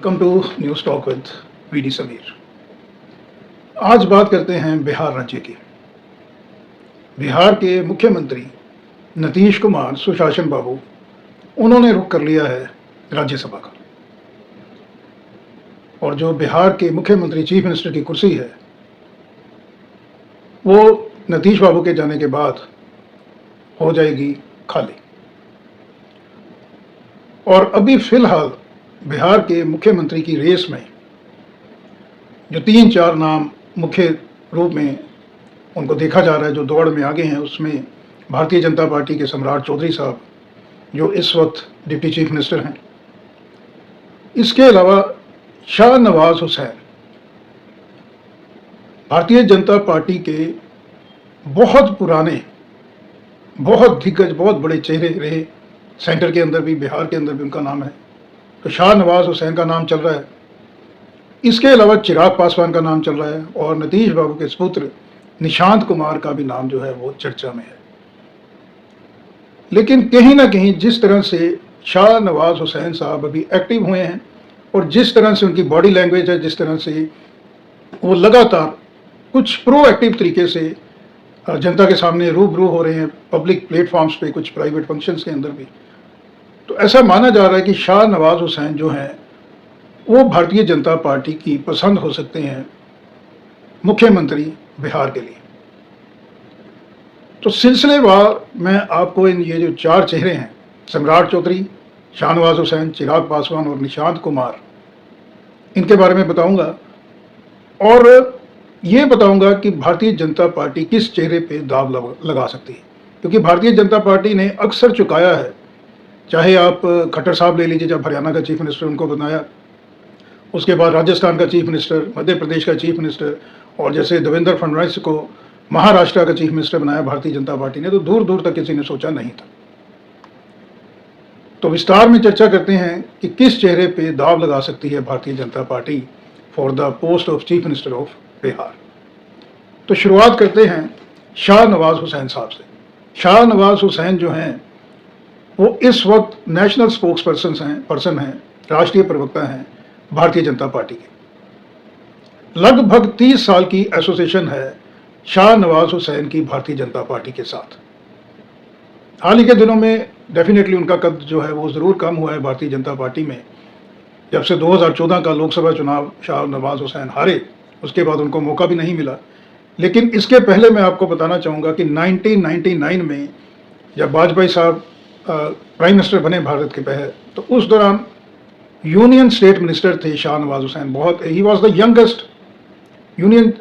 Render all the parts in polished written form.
Welcome to news talk with VD Samir. आज बात करते हैं बिहार राज्य की। बिहार के मुख्यमंत्री नीतीश कुमार सुशासन बाबू, उन्होंने रुख कर लिया है राज्यसभा का। और जो बिहार के मुख्यमंत्री चीफ मिनिस्टर की कुर्सी है, वो नीतीश बाबू के जाने के बाद हो जाएगी खाली। और अभी फिलहाल बिहार के मुख्यमंत्री की रेस में जो 3-4 नाम मुख्य रूप में उनको देखा जा रहा है, जो दौड़ में आगे हैं, उसमें भारतीय जनता पार्टी के सम्राट चौधरी साहब, जो इस वक्त डिप्टी चीफ मिनिस्टर हैं। इसके अलावा शाहनवाज हुसैन, भारतीय जनता पार्टी के बहुत पुराने, बहुत दिग्गज, बहुत बड़े चेहरे रहे। सेंटर के अंदर भी, बिहार के अंदर भी उनका नाम है। तो शाहनवाज हुसैन का नाम चल रहा है। इसके अलावा चिराग पासवान का नाम चल रहा है और नीतीश बाबू के सुपुत्र निशांत कुमार का भी नाम जो है वो चर्चा में है। लेकिन कहीं ना कहीं जिस तरह से शाहनवाज हुसैन साहब अभी एक्टिव हुए हैं और जिस तरह से उनकी बॉडी लैंग्वेज है, जिस तरह से वो लगातार कुछ प्रोएक्टिव तरीके से जनता के सामने रूबरू हो रहे हैं, पब्लिक प्लेटफॉर्म्स पे, कुछ प्राइवेट फंक्शंस के अंदर भी, तो ऐसा माना जा रहा है कि शाहनवाज हुसैन जो हैं वो भारतीय जनता पार्टी की पसंद हो सकते हैं मुख्यमंत्री बिहार के लिए। तो सिलसिलेवार मैं आपको ये जो 4 चेहरे हैं, सम्राट चौधरी, शाहनवाज हुसैन, चिराग पासवान और निशांत कुमार, इनके बारे में बताऊंगा और ये बताऊंगा कि भारतीय जनता पार्टी किस चेहरे पे दाव लगा सकती है। क्योंकि भारतीय जनता पार्टी ने अक्सर चुकाया है, चाहे आप खट्टर साहब ले लीजिए, जब हरियाणा का चीफ मिनिस्टर उनको बनाया, उसके बाद राजस्थान का चीफ मिनिस्टर, मध्य प्रदेश का चीफ मिनिस्टर, और जैसे देवेंद्र फडणवीस को महाराष्ट्र का चीफ मिनिस्टर बनाया भारतीय जनता पार्टी ने, तो दूर दूर तक किसी ने सोचा नहीं था। तो विस्तार में चर्चा करते हैं कि किस चेहरे पे दाव लगा सकती है भारतीय Janata party for the post of chief minister of Bihar. तो शुरुआत करते हैं शाहनवाज हुसैन साहब से। शाहनवाज हुसैन जो हैं वो इस वक्त नेशनल स्पोक्स पर्सन हैं, राष्ट्रीय प्रवक्ता हैं भारतीय जनता पार्टी के। लगभग 30 साल की एसोसिएशन है शाहनवाज हुसैन की भारतीय जनता पार्टी के साथ। हाल ही के दिनों में डेफिनेटली उनका कद जो है वो ज़रूर कम हुआ है भारतीय जनता पार्टी में। जब से 2014 का लोकसभा चुनाव शाहनवाज हुसैन हारे, उसके बाद उनको मौका भी नहीं मिला। लेकिन इसके पहले मैं आपको बताना चाहूँगा कि 1999 में जब वाजपेयी साहब प्राइम मिनिस्टर बने भारत के पहले, तो उस दौरान यूनियन स्टेट मिनिस्टर थे Shahnawaz Hussain. He was the youngest union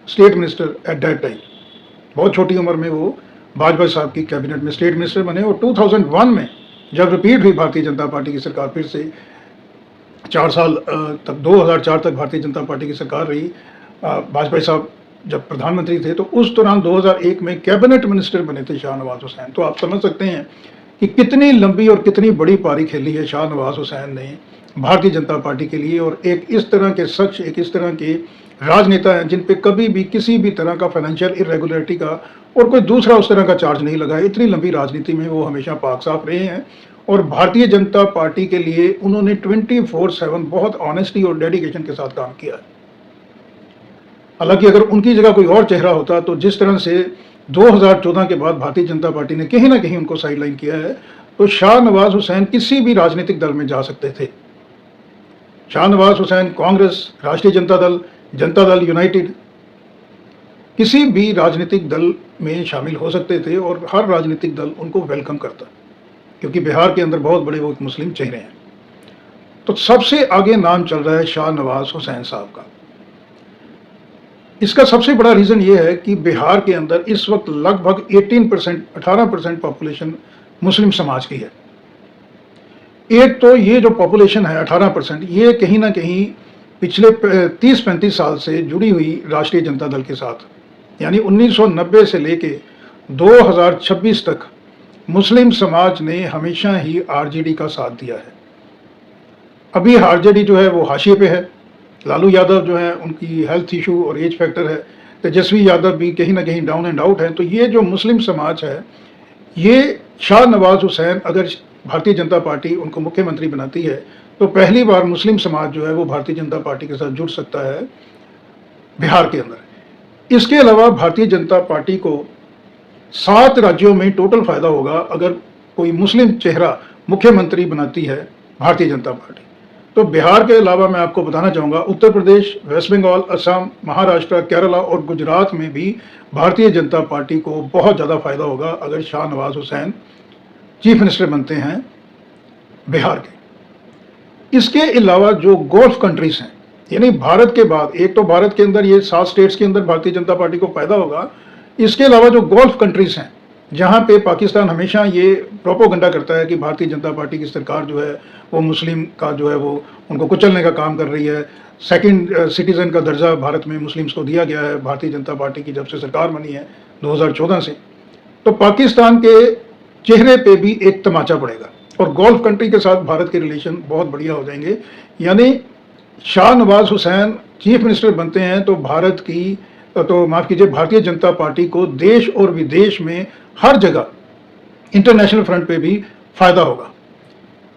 state minister at that time. बहुत छोटी उम्र में वो वाजपेयी साहब की कैबिनेट में स्टेट मिनिस्टर बने। और 2001 में जब रिपीट हुई भारतीय जनता पार्टी की सरकार, फिर से 4 साल तक, 2004 तक भारतीय जनता पार्टी की सरकार रही, वाजपेयी साहब जब प्रधानमंत्री थे, तो उस दौरान 2001 में कैबिनेट मिनिस्टर बने थे शाहनवाज हुसैन। तो आप समझ सकते हैं कि कितनी लंबी और कितनी बड़ी पारी खेली है शाहनवाज हुसैन ने भारतीय जनता पार्टी के लिए। और एक इस तरह के शख्स, एक इस तरह के राजनेता हैं जिन पे कभी भी किसी भी तरह का फाइनेंशियल इरेगुलरिटी का और कोई दूसरा उस तरह का चार्ज नहीं लगा है। इतनी लंबी राजनीति में वो हमेशा पाक साफ रहे हैं और भारतीय जनता पार्टी के लिए उन्होंने 24/7 बहुत ऑनेस्टी और डेडिकेशन के साथ काम किया है। हालांकि अगर उनकी जगह कोई और चेहरा होता, तो जिस तरह से 2014 के बाद भारतीय जनता पार्टी ने कहीं ना कहीं उनको साइडलाइन किया है, तो शाहनवाज हुसैन किसी भी राजनीतिक दल में जा सकते थे। शाहनवाज हुसैन कांग्रेस, राष्ट्रीय जनता दल यूनाइटेड, किसी भी राजनीतिक दल में शामिल हो सकते थे और हर राजनीतिक दल उनको वेलकम करता, क्योंकि बिहार के अंदर बहुत बड़े वो मुस्लिम चेहरे हैं। तो सबसे आगे नाम चल रहा है शाहनवाज हुसैन साहब का। इसका सबसे बड़ा रीज़न ये है कि बिहार के अंदर इस वक्त लगभग 18% पॉपुलेशन मुस्लिम समाज की है। एक तो ये जो पॉपुलेशन है 18%, ये कहीं ना कहीं पिछले 30-35 साल से जुड़ी हुई राष्ट्रीय जनता दल के साथ, यानी 1990 से लेके 2026 तक मुस्लिम समाज ने हमेशा ही आरजेडी का साथ दिया है। अभी आरजेडी जो है वो हाशिए पे है। लालू यादव जो है, उनकी हेल्थ इशू और एज फैक्टर है। तेजस्वी यादव भी कहीं ना कहीं डाउन एंड आउट है। तो ये जो मुस्लिम समाज है, ये शाहनवाज हुसैन अगर भारतीय जनता पार्टी उनको मुख्यमंत्री बनाती है तो पहली बार मुस्लिम समाज जो है वो भारतीय जनता पार्टी के साथ जुड़ सकता है बिहार के अंदर। इसके अलावा भारतीय जनता पार्टी को 7 राज्यों में टोटल फायदा होगा अगर कोई मुस्लिम चेहरा मुख्यमंत्री बनाती है भारतीय जनता पार्टी। तो बिहार के अलावा मैं आपको बताना चाहूँगा उत्तर प्रदेश, वेस्ट बंगाल, असम, महाराष्ट्र, केरला और गुजरात में भी भारतीय जनता पार्टी को बहुत ज़्यादा फायदा होगा अगर शाह नवाज हुसैन चीफ मिनिस्टर बनते हैं बिहार के। इसके अलावा जो गल्फ कंट्रीज हैं, यानी भारत के बाद, एक तो भारत के अंदर ये 7 स्टेट्स के अंदर भारतीय जनता पार्टी को फायदा होगा, इसके अलावा जो गल्फ कंट्रीज हैं जहाँ पे पाकिस्तान हमेशा ये प्रोपोगंडा करता है कि भारतीय जनता पार्टी की सरकार जो है वो मुस्लिम का जो है वो उनको कुचलने का काम कर रही है। सेकंड सिटीजन का दर्जा भारत में मुस्लिम्स को दिया गया है भारतीय जनता पार्टी की जब से सरकार बनी है 2014 से। तो पाकिस्तान के चेहरे पे भी एक तमाचा पड़ेगा और गल्फ कंट्री के साथ भारत के रिलेशन बहुत बढ़िया हो जाएंगे। यानी शाह नवाज हुसैन चीफ मिनिस्टर बनते हैं तो भारत की तो माफ़ कीजिए भारतीय जनता पार्टी को देश और विदेश में हर जगह इंटरनेशनल फ्रंट पे भी फायदा होगा।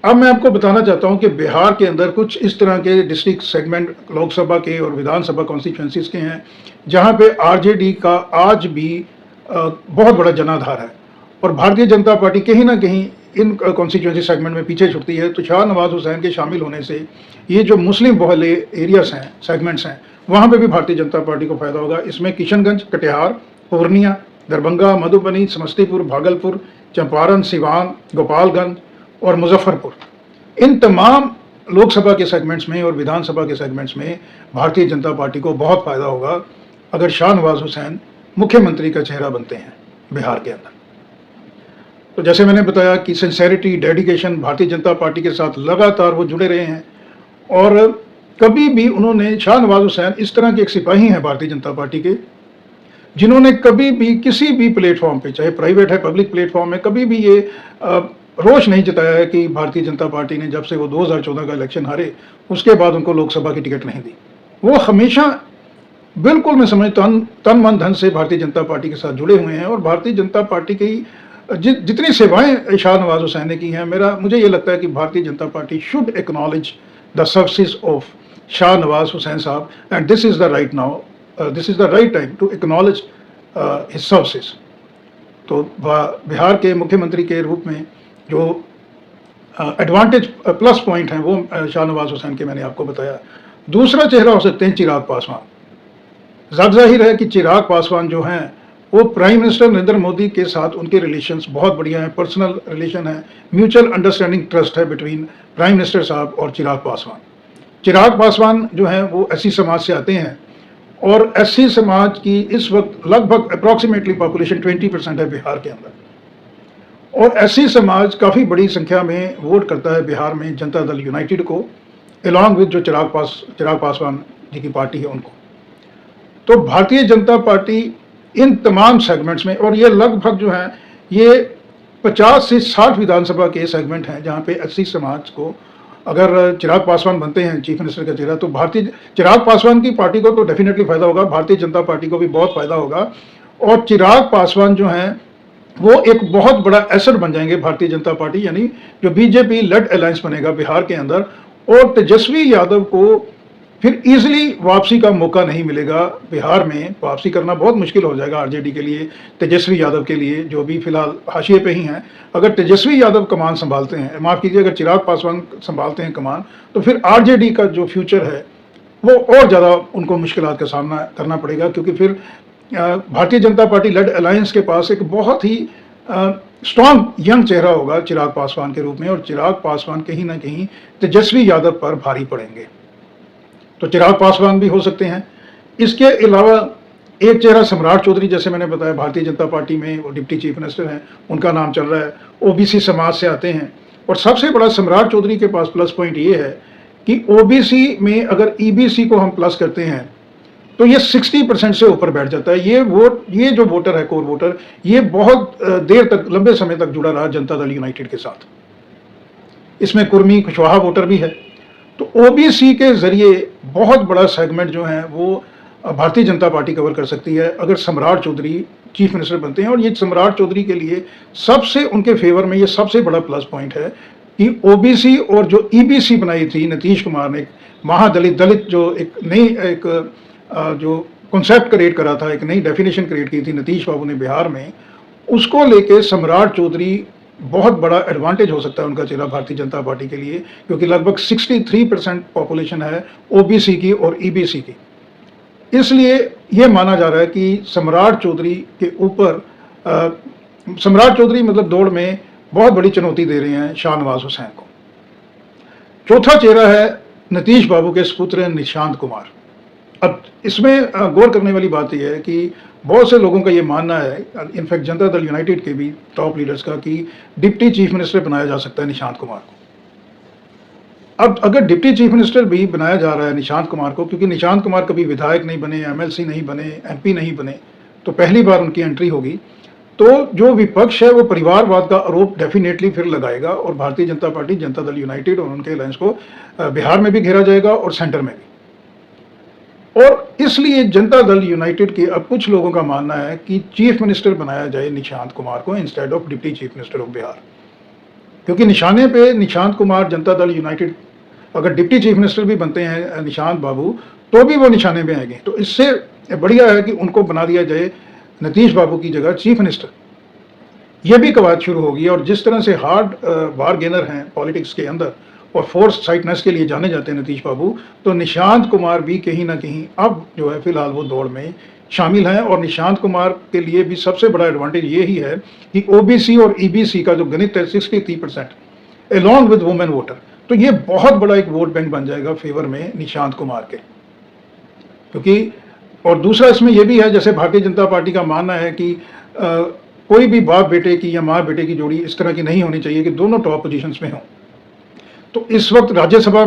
अब मैं आपको बताना चाहता हूं कि बिहार के अंदर कुछ इस तरह के डिस्ट्रिक्ट सेगमेंट लोकसभा के और विधानसभा कॉन्स्टिट्यूंसीज के हैं जहां पे आरजेडी का आज भी बहुत बड़ा जनाधार है और भारतीय जनता पार्टी कहीं ना कहीं इन कॉन्स्टिट्यूंसी सेगमेंट में पीछे छुटती है। तो शाह नवाज हुसैन के शामिल होने से ये जो मुस्लिम बहुल एरियाज हैं, सेगमेंट्स हैं, वहाँ पे भी भारतीय जनता पार्टी को फायदा होगा। इसमें किशनगंज, कटिहार, पूर्णिया, दरभंगा, मधुबनी, समस्तीपुर, भागलपुर, चंपारण, सिवान, गोपालगंज और मुजफ्फरपुर, इन तमाम लोकसभा के सेगमेंट्स में और विधानसभा के सेगमेंट्स में भारतीय जनता पार्टी को बहुत फायदा होगा अगर शाह नवाज हुसैन मुख्यमंत्री का चेहरा बनते हैं बिहार के अंदर। तो जैसे मैंने बताया कि सिंसेरिटी, डेडिकेशन, भारतीय जनता पार्टी के साथ लगातार वो जुड़े रहे हैं और कभी भी उन्होंने, शाह नवाज हुसैन इस तरह के एक सिपाही हैं भारतीय जनता पार्टी के जिन्होंने कभी भी किसी भी प्लेटफॉर्म पे, चाहे प्राइवेट है, पब्लिक प्लेटफॉर्म में, कभी भी ये रोष नहीं जताया है कि भारतीय जनता पार्टी ने जब से वो 2014 का इलेक्शन हारे उसके बाद उनको लोकसभा की टिकट नहीं दी। वो हमेशा बिल्कुल मैं समझता तन मन धन से भारतीय जनता पार्टी के साथ जुड़े हुए हैं और भारतीय जनता पार्टी की जितनी सेवाएं शाह नवाज हुसैन ने की हैं, मुझे ये लगता है कि Bharatiya Janata Party should acknowledge the services of Shah Nawaz Hussain sahab and this is the right now, this is the right time to acknowledge his services. तो बिहार के मुख्यमंत्री के रूप में जो एडवांटेज प्लस पॉइंट हैं वो शाह नवाज हुसैन के मैंने आपको बताया। दूसरा चेहरा हो सकते हैं चिराग पासवान। जाहिर है कि चिराग पासवान जो हैं वो प्राइम मिनिस्टर नरेंद्र मोदी के साथ उनके रिलेशंस बहुत बढ़िया हैं, पर्सनल रिलेशन है, म्यूचुअल अंडरस्टैंडिंग ट्रस्ट है बिटवीन प्राइम मिनिस्टर साहब और चिराग पासवान। चिराग पासवान जो हैं वो एससी समाज से आते हैं और एससी समाज की इस वक्त लगभग अप्रॉक्सीमेटली पॉपुलेशन 20% है बिहार के अंदर और एससी समाज काफ़ी बड़ी संख्या में वोट करता है बिहार में जनता दल यूनाइटेड को, अलॉन्ग विद जो चिराग पासवान जी की पार्टी है उनको। तो भारतीय जनता पार्टी इन तमाम सेगमेंट्स में, और ये लगभग जो है ये 50 से 60 विधानसभा के सेगमेंट हैं जहाँ पे एससी समाज को अगर चिराग पासवान बनते हैं चीफ मिनिस्टर का चेहरा तो चिराग पासवान की पार्टी को तो डेफिनेटली फायदा होगा, भारतीय जनता पार्टी को भी बहुत फायदा होगा और चिराग पासवान जो हैं वो एक बहुत बड़ा एसेट बन जाएंगे भारतीय जनता पार्टी, यानी जो बीजेपी लेड अलायंस बनेगा बिहार के अंदर और तेजस्वी यादव को फिर इजीली वापसी का मौका नहीं मिलेगा। बिहार में वापसी करना बहुत मुश्किल हो जाएगा आरजेडी के लिए, तेजस्वी यादव के लिए जो भी फिलहाल हाशिए पे ही हैं। अगर तेजस्वी यादव कमान संभालते हैं, माफ़ कीजिए अगर चिराग पासवान संभालते हैं कमान, तो फिर आरजेडी का जो फ्यूचर है वो और ज़्यादा उनको मुश्किलात का सामना करना पड़ेगा क्योंकि फिर भारतीय जनता पार्टी लेड अलायंस के पास एक बहुत ही स्ट्रॉन्ग यंग चेहरा होगा चिराग पासवान के रूप में और चिराग पासवान कहीं ना कहीं तेजस्वी यादव पर भारी पड़ेंगे। तो चिराग पासवान भी हो सकते हैं। इसके अलावा एक चेहरा सम्राट चौधरी, जैसे मैंने बताया भारतीय जनता पार्टी में वो डिप्टी चीफ मिनिस्टर हैं, उनका नाम चल रहा है, ओबीसी समाज से आते हैं और सबसे बड़ा सम्राट चौधरी के पास प्लस पॉइंट ये है कि ओबीसी में अगर ईबीसी को हम प्लस करते हैं तो ये 60% से ऊपर बैठ जाता है। ये जो वोटर है, कोर वोटर, ये बहुत देर तक, लंबे समय तक जुड़ा रहा जनता दल यूनाइटेड के साथ। इसमें कुर्मी कुशवाहा वोटर भी है। तो ओबीसी के जरिए बहुत बड़ा सेगमेंट जो है वो भारतीय जनता पार्टी कवर कर सकती है अगर सम्राट चौधरी चीफ मिनिस्टर बनते हैं। और ये सम्राट चौधरी के लिए सबसे उनके फेवर में ये सबसे बड़ा प्लस पॉइंट है कि ओबीसी और जो ईबीसी बनाई थी नीतीश कुमार ने, महादलित दलित जो एक नई जो कॉन्सेप्ट क्रिएट करा था, एक नई डेफिनेशन क्रिएट की थी नीतीश बाबू ने बिहार में, उसको लेके सम्राट चौधरी बहुत बड़ा एडवांटेज हो सकता है उनका चेहरा भारतीय जनता पार्टी के लिए, क्योंकि लगभग 63% पॉपुलेशन है ओबीसी की और ईबीसी की। इसलिए यह माना जा रहा है कि सम्राट चौधरी के ऊपर सम्राट चौधरी मतलब दौड़ में बहुत बड़ी चुनौती दे रहे हैं शाहनवाज हुसैन को। चौथा चेहरा है नीतीश बाबू के सुपुत्र निशांत कुमार। अब इसमें गौर करने वाली बात यह है कि बहुत से लोगों का ये मानना है, इनफैक्ट जनता दल यूनाइटेड के भी टॉप लीडर्स का, कि डिप्टी चीफ मिनिस्टर बनाया जा सकता है निशांत कुमार को। अब अगर डिप्टी चीफ मिनिस्टर भी बनाया जा रहा है निशांत कुमार को, क्योंकि निशांत कुमार कभी विधायक नहीं बने, एमएलसी नहीं बने, एमपी नहीं बने, तो पहली बार उनकी एंट्री होगी, तो जो विपक्ष है वो परिवारवाद का आरोप डेफिनेटली फिर लगाएगा और भारतीय जनता पार्टी, जनता दल यूनाइटेड और उनके अलायंस को बिहार में भी घेरा जाएगा और सेंटर में भी। और इसलिए जनता दल यूनाइटेड के अब कुछ लोगों का मानना है कि चीफ मिनिस्टर बनाया जाए निशांत कुमार को instead of deputy chief minister of Bihar, क्योंकि निशाने पे निशांत कुमार, जनता दल यूनाइटेड अगर डिप्टी चीफ मिनिस्टर भी बनते हैं निशांत बाबू, तो भी वो निशाने पे आएंगे। तो इससे बढ़िया है कि उनको बना दिया जाए नीतीश बाबू की जगह चीफ मिनिस्टर। यह भी कवायद शुरू होगी। और जिस तरह से हार्ड बारगेनर हैं पॉलिटिक्स के अंदर और फोर्स साइटनेस के लिए जाने जाते हैं नीतीश बाबू, तो निशांत कुमार भी कहीं ना कहीं अब जो है फिलहाल वो दौड़ में शामिल हैं। और निशांत कुमार के लिए भी सबसे बड़ा एडवांटेज ये ही है कि ओबीसी और ईबीसी का जो गणित है 63% अलॉन्ग विद वुमेन वोटर, तो ये बहुत बड़ा एक वोट बैंक बन जाएगा फेवर में निशांत कुमार के। क्योंकि और दूसरा इसमें यह भी है, जैसे भारतीय जनता पार्टी का मानना है कि कोई भी बाप बेटे की या माँ बेटे की जोड़ी इस तरह की नहीं होनी चाहिए कि दोनों टॉप पोजीशंस में हों। तो इस वक्त राज्यसभा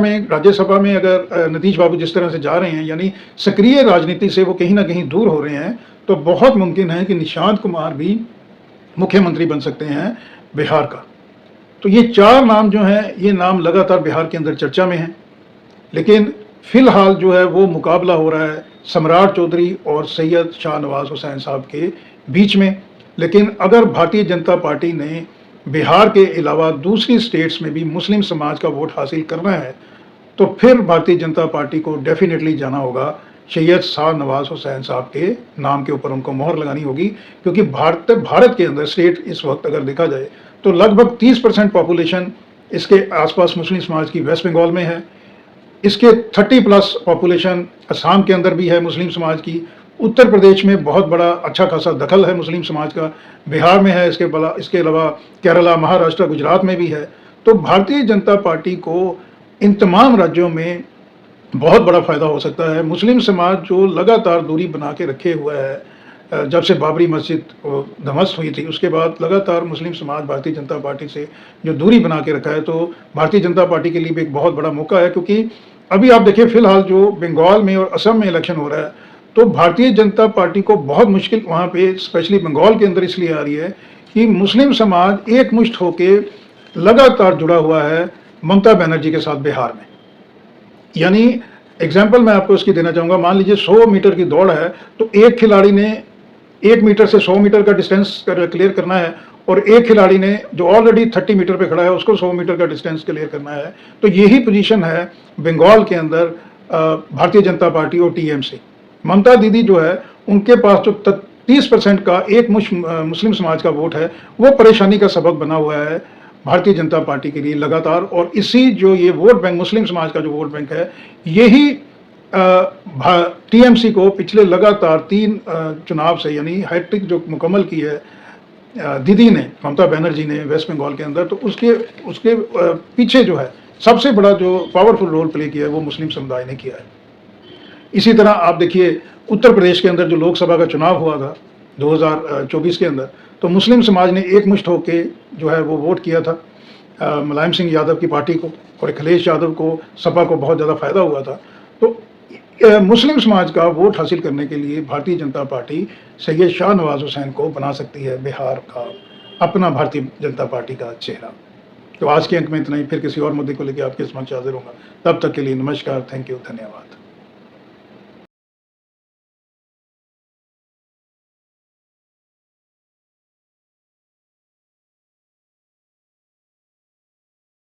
में अगर नीतीश बाबू जिस तरह से जा रहे हैं, यानी सक्रिय राजनीति से वो कहीं ना कहीं दूर हो रहे हैं, तो बहुत मुमकिन है कि निशांत कुमार भी मुख्यमंत्री बन सकते हैं बिहार का। तो ये चार नाम जो हैं, ये नाम लगातार बिहार के अंदर चर्चा में हैं, लेकिन फिलहाल जो है वो मुकाबला हो रहा है सम्राट चौधरी और सैयद शाहनवाज हुसैन साहब के बीच में। लेकिन अगर भारतीय जनता पार्टी ने बिहार के अलावा दूसरी स्टेट्स में भी मुस्लिम समाज का वोट हासिल करना है, तो फिर भारतीय जनता पार्टी को डेफिनेटली जाना होगा सैयद शाहनवाज हुसैन साहब के नाम के ऊपर, उनको मोहर लगानी होगी। क्योंकि भारत के अंदर स्टेट इस वक्त अगर देखा जाए तो लगभग 30% पॉपुलेशन इसके आसपास मुस्लिम समाज की वेस्ट बंगाल में है, इसके 30+ पॉपुलेशन असम के अंदर भी है मुस्लिम समाज की, उत्तर प्रदेश में बहुत बड़ा अच्छा खासा दखल है मुस्लिम समाज का, बिहार में है, इसके अलावा केरला, महाराष्ट्र, गुजरात में भी है। तो भारतीय जनता पार्टी को इन तमाम राज्यों में बहुत बड़ा फायदा हो सकता है। मुस्लिम समाज जो लगातार दूरी बना के रखे हुआ है, जब से बाबरी मस्जिद ध्वस्त हुई थी उसके बाद लगातार मुस्लिम समाज भारतीय जनता पार्टी से जो दूरी बना के रखा है, तो भारतीय जनता पार्टी के लिए भी एक बहुत बड़ा मौका है। क्योंकि अभी आप देखिए फिलहाल जो बंगाल में और असम में इलेक्शन हो रहा है, तो भारतीय जनता पार्टी को बहुत मुश्किल वहाँ पे स्पेशली बंगाल के अंदर इसलिए आ रही है कि मुस्लिम समाज एकमुश्त होके लगातार जुड़ा हुआ है ममता बनर्जी के साथ बिहार में। यानी एग्जाम्पल मैं आपको इसकी देना चाहूँगा, मान लीजिए 100 मीटर की दौड़ है, तो एक खिलाड़ी ने 1 मीटर से 100 मीटर का डिस्टेंस क्लियर करना है और एक खिलाड़ी ने जो ऑलरेडी 30 मीटर पे खड़ा है उसको 100 मीटर का डिस्टेंस क्लियर करना है। तो यही पोजीशन है बंगाल के अंदर भारतीय जनता पार्टी और टीएमसी। ममता दीदी जो है उनके पास जो 30% का एक मुस्लिम समाज का वोट है, वो परेशानी का सबक बना हुआ है भारतीय जनता पार्टी के लिए लगातार। और इसी जो ये वोट बैंक, मुस्लिम समाज का जो वोट बैंक है, यही टीएमसी को पिछले लगातार 3 चुनाव से, यानी हैट्रिक जो मुकम्मल की है दीदी ने, ममता बनर्जी ने वेस्ट बंगाल के अंदर, तो उसके पीछे जो है सबसे बड़ा जो पावरफुल रोल प्ले किया है वो मुस्लिम समुदाय ने किया है। इसी तरह आप देखिए उत्तर प्रदेश के अंदर जो लोकसभा का चुनाव हुआ था 2024 के अंदर, तो मुस्लिम समाज ने एकमुश्त होकर जो है वो वोट किया था मुलायम सिंह यादव की पार्टी को, और अखिलेश यादव को, सपा को बहुत ज़्यादा फायदा हुआ था। तो मुस्लिम समाज का वोट हासिल करने के लिए भारतीय जनता पार्टी सैयद शाहनवाज हुसैन को बना सकती है बिहार का अपना भारतीय जनता पार्टी का चेहरा। तो आज के अंक में इतना ही, फिर किसी और मुद्दे को लेकर आपके समक्ष हाजिर होगा। तब तक के लिए नमस्कार, थैंक यू, धन्यवाद।